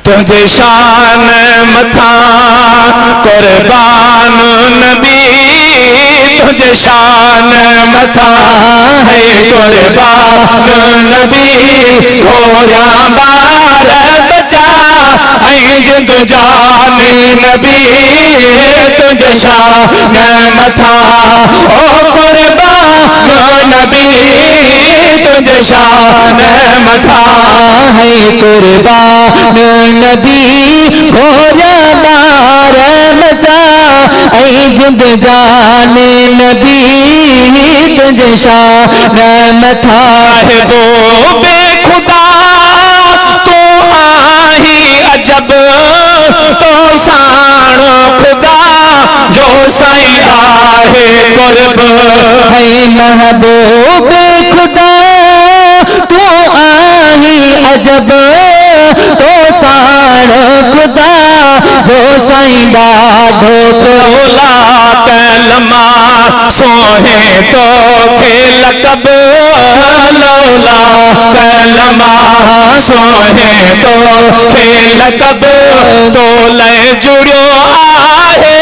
तुझे शान मथा कुर्बान नबी, तुझे शान मथा है कुर्बान नबी, घोड़ा बार बचा है जिंद जान नबी, तुझे शान मथा ओ कुर्बान नबी, तुझे शान मथा है कुर्बान नबी, घोड़ा बार बचा ऐ जिंद जाने नबी, तुझे शान मथा है वो बेखुदा तो आही अजब, तो साण खुदा जो सईदा है कुर्ब, है महबूब खुदा तू आही अजब, तो साण खुदा जो सईदा ढोला कलमा सोहे तो खेल कब, लौला कलमा सोहे तो खेल कब, तो ले जुड़ो आहे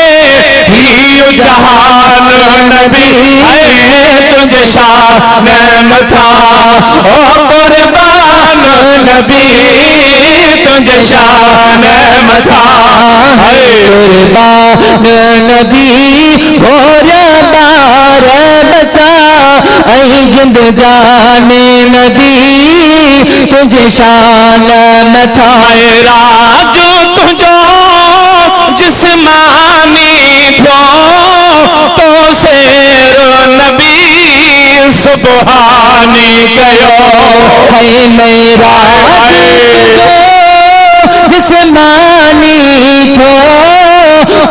ही जहान नबी, है तुझे शान मथा ओ कुर्बान नबी, तुझे शान मथा है कुर्बान नबी, घोड़ा बार बचा ऐ जिंद जाने नबी, तुझे शान मथा राजू तुझो जिस्मानी थो, तो शेर नबी सुबहानी कयो, है मेरा जिस्मानी थो,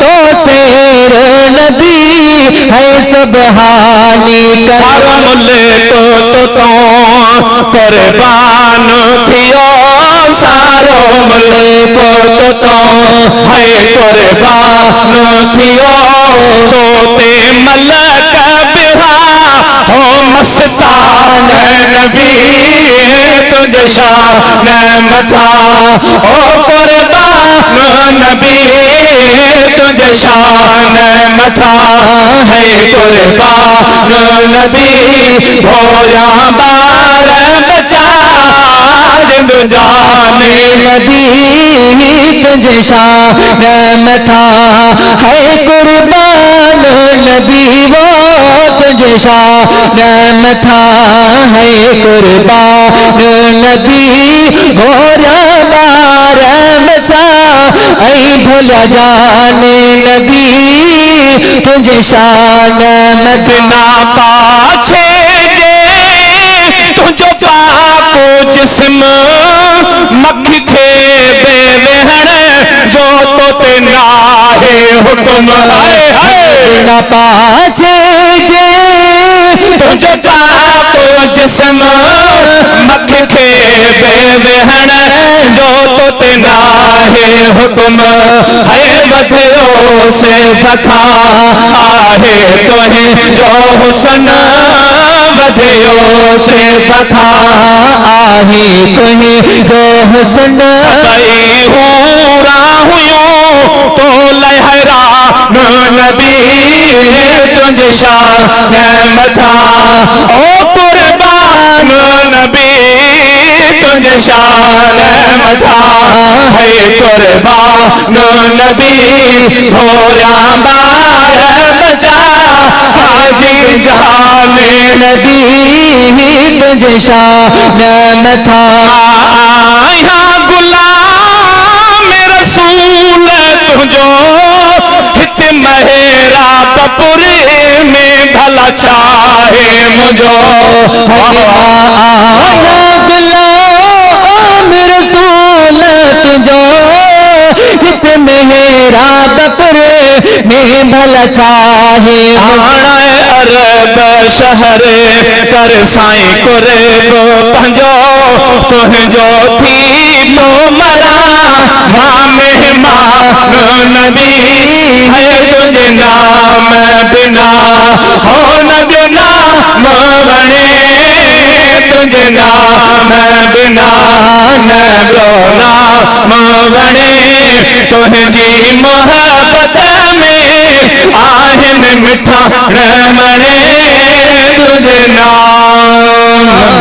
तो शेर नबी है सुबहानी सारो मुल्क तो कुर्बान थियो, सारो मुल्क तो है कुर्बान थियो, तो ते मलक बिहा हो मस्तान नबी, तुझे शान मथा ओ कुर्बान नबी, तुझे शान मथा है कुर्बान नबी, घोड़ा बार बचा जिंद जाने नबी, तुझे शान मथा है कुर्बान नबी, वो तुझे शान मथा है कुर्बान नबी, घोड़ा बार बचा ऐ भुला जाने नबी, तुझे शान मतना पाछे जे तुझो पाको जिस्म, मख खे बेवहण जो तो ते नाहे हुक्म, न पाछे जे तुझो पाको जिस्म, मख खे बेवहण जो तो ते नाहे हुक्म, है बधियो से फखा आहे तोहे जो हुसन, बधियो से फखा आहे तुहे जो हुसन, सबई हूरा हुयूं तो लहरा नबी, तुझे शान मथा ओ कुर्बान नबी, तुझे शान मथा है कुर्बान नबी, घोड़ा बार बचा हाजी जाने नबी, तुझे शान मथा आया गुलाम रसूल तुझो, हित मेरा पपुरे में भला चाहे मुझो, आया गुलाम रसूल तुझो, हित मेरा बपुरे में भला चाहे, आना अरब शहर कर साईं कुरेब पंजो, तुझो थी तो मरा मां मेहमान नबी, है तुझे नाम बिना हो न नाम बने, तुझे नाम बिना न नाम वणे तुझी मोहब्बत में आहन मिठा न वणे तुझे नाम